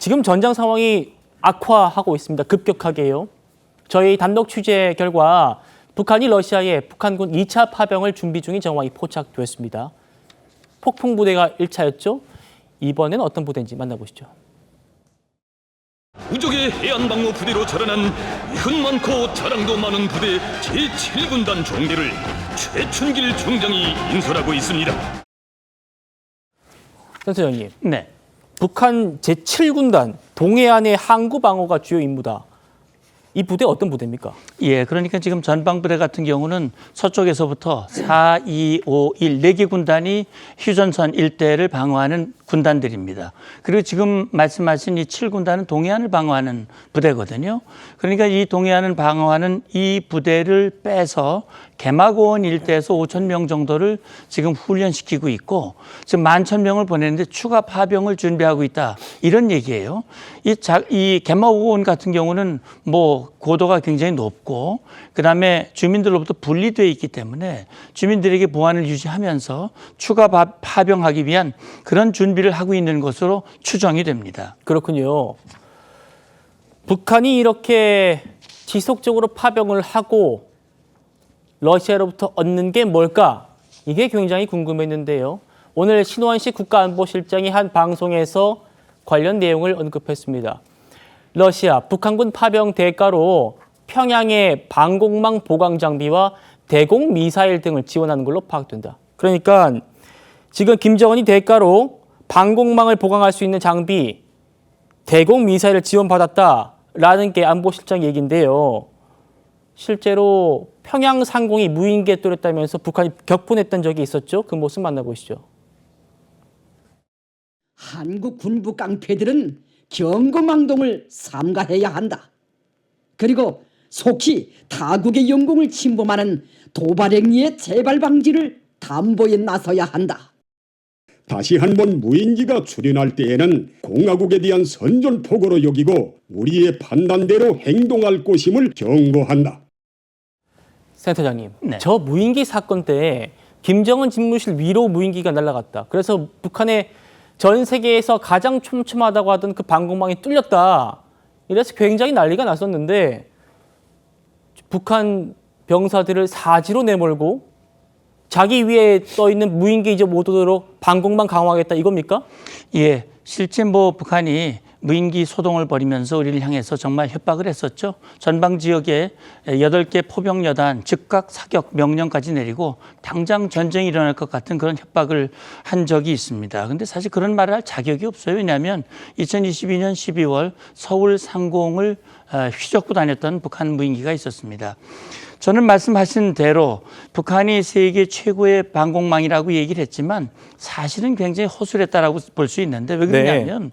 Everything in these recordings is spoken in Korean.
지금 전장 상황이 악화하고 있습니다. 급격하게요. 저희 단독 취재 결과 북한이 러시아에 북한군 2차 파병을 준비 중인 정황이 포착됐습니다. 폭풍 부대가 1차였죠. 이번엔 어떤 부대인지 만나보시죠. 우족의 해안방어 부대로 자라난 위훈 많고 자랑도 많은 부대 제7군단 종대를 최춘길 중장이 인솔하고 있습니다. 센터장님, 네. 북한 제7군단 동해안의 항구 방어가 주요 임무다. 이 부대 어떤 부대입니까? 예, 그러니까 지금 전방부대 같은 경우는 서쪽에서부터 4, 2, 5, 1, 4개 군단이 휴전선 일대를 방어하는 군단들입니다. 그리고 지금 말씀하신 이 7군단은 동해안을 방어하는 부대거든요. 그러니까 이 동해안을 방어하는 이 부대를 빼서 개마고원 일대에서 5천 명 정도를 지금 훈련시키고 있고 지금 11,000명을 보냈는데 추가 파병을 준비하고 있다. 이런 얘기예요. 이 개마고원 같은 경우는 뭐 고도가 굉장히 높고 그다음에 주민들로부터 분리되어 있기 때문에 주민들에게 보안을 유지하면서 추가 파병하기 위한 그런 준비를 하고 있는 것으로 추정이 됩니다. 그렇군요. 북한이 이렇게 지속적으로 파병을 하고 러시아로부터 얻는 게 뭘까? 이게 굉장히 궁금했는데요. 오늘 신원식 국가안보실장이 한 방송에서 관련 내용을 언급했습니다. 러시아, 북한군 파병 대가로 평양의 방공망 보강 장비와 대공 미사일 등을 지원하는 걸로 파악된다. 그러니까 지금 김정은이 대가로 방공망을 보강할 수 있는 장비, 대공 미사일을 지원받았다라는 게 안보실장 얘기인데요. 실제로 평양 상공이 무인기에 뚫렸다면서 북한이 격분했던 적이 있었죠. 그 모습 만나보시죠. 한국 군부 깡패들은 경거망동을 삼가해야 한다. 그리고 속히 타국의 영공을 침범하는 도발행위의 재발 방지를 담보에 나서야 한다. 다시 한번 무인기가 출현할 때에는 공화국에 대한 선전포고로 여기고 우리의 판단대로 행동할 것임을 경고한다. 센터장님, 네. 저 무인기 사건 때 김정은 집무실 위로 무인기가 날아갔다. 그래서 북한의 전 세계에서 가장 촘촘하다고 하던 그 방공망이 뚫렸다. 이래서 굉장히 난리가 났었는데 북한 병사들을 사지로 내몰고 자기 위에 떠 있는 무인기 이제 못 오도록 방공망 강화하겠다 이겁니까? 예, 실제 뭐 북한이 무인기 소동을 벌이면서 우리를 향해서 정말 협박을 했었죠. 전방 지역에 8개 포병여단 즉각 사격 명령까지 내리고 당장 전쟁이 일어날 것 같은 그런 협박을 한 적이 있습니다. 그런데 사실 그런 말을 할 자격이 없어요. 왜냐하면 2022년 12월 서울 상공을 휘젓고 다녔던 북한 무인기가 있었습니다. 저는 말씀하신 대로 북한이 세계 최고의 방공망이라고 얘기를 했지만 사실은 굉장히 허술했다라고 볼 수 있는데 왜 그러냐면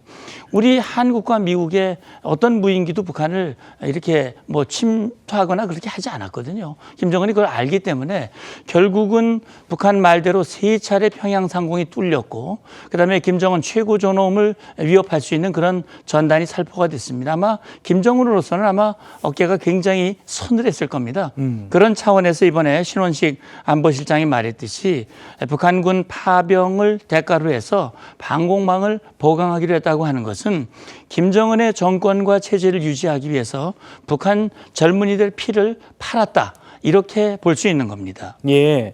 우리 한국과 미국의 어떤 무인기도 북한을 이렇게 뭐 침투하거나 그렇게 하지 않았거든요. 김정은이 그걸 알기 때문에 결국은 북한 말대로 3차례 평양 상공이 뚫렸고 그다음에 김정은 최고 존엄을 위협할 수 있는 그런 전단이 살포가 됐습니다. 아마 김정은으로서는 아마 어깨가 굉장히 서늘했을 겁니다. 그런 차원에서 이번에 신원식 안보실장이 말했듯이 북한군 파병을 대가로 해서 방공망을 보강하기로 했다고 하는 것은 김정은의 정권과 체제를 유지하기 위해서 북한 젊은이들 피를 팔았다. 이렇게 볼 수 있는 겁니다. 예.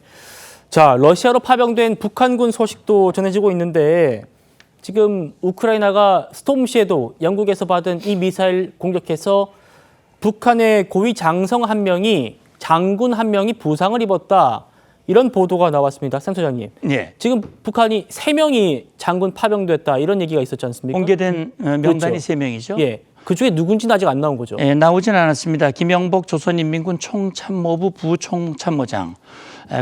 자, 러시아로 파병된 북한군 소식도 전해지고 있는데 지금 우크라이나가 스톰 섀도우 영국에서 받은 이 미사일 공격해서 북한의 고위 장성 한 명이 장군 한 명이 부상을 입었다. 이런 보도가 나왔습니다. 센터장님. 예. 지금 북한이 3명이 장군 파병됐다. 이런 얘기가 있었지 않습니까? 공개된 명단이 그렇죠. 3명이죠. 예. 그중에 누군지는 아직 안 나온 거죠. 예, 나오진 않았습니다. 김영복 조선인민군 총참모부 부총참모장,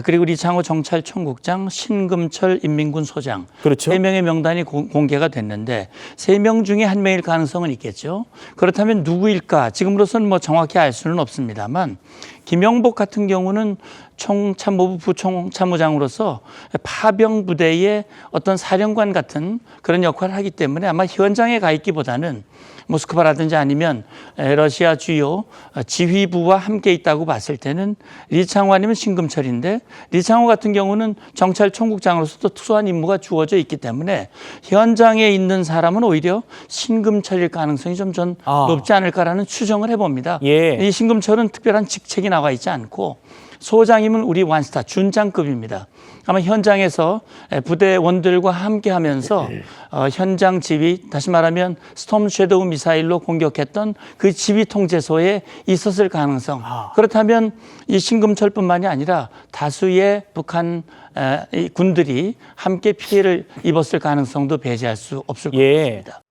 그리고 리창호 정찰총국장, 신금철 인민군 소장. 그렇죠. 3명의 명단이 공개가 됐는데 3명 중에 1명일 가능성은 있겠죠. 그렇다면 누구일까? 지금으로서는 뭐 정확히 알 수는 없습니다만 김영복 같은 경우는 총참모부 부총참모장으로서 파병 부대의 어떤 사령관 같은 그런 역할을 하기 때문에 아마 현장에 가 있기보다는 모스크바라든지 아니면 러시아 주요 지휘부와 함께 있다고 봤을 때는 리창호 아니면 신금철인데, 리창호 같은 경우는 정찰 총국장으로서도 특수한 임무가 주어져 있기 때문에 현장에 있는 사람은 오히려 신금철일 가능성이 좀 전 높지 않을까라는 추정을 해봅니다. 예. 이 신금철은 특별한 직책이 나와 있지 않고 소장이면 우리 완스타 준장급입니다. 아마 현장에서 부대원들과 함께하면서 현장 지휘, 다시 말하면 스톰 섀도우 미사일로 공격했던 그 지휘 통제소에 있었을 가능성. 그렇다면 이 신금철뿐만이 아니라 다수의 북한 군들이 함께 피해를 입었을 가능성도 배제할 수 없을 것 예. 같습니다.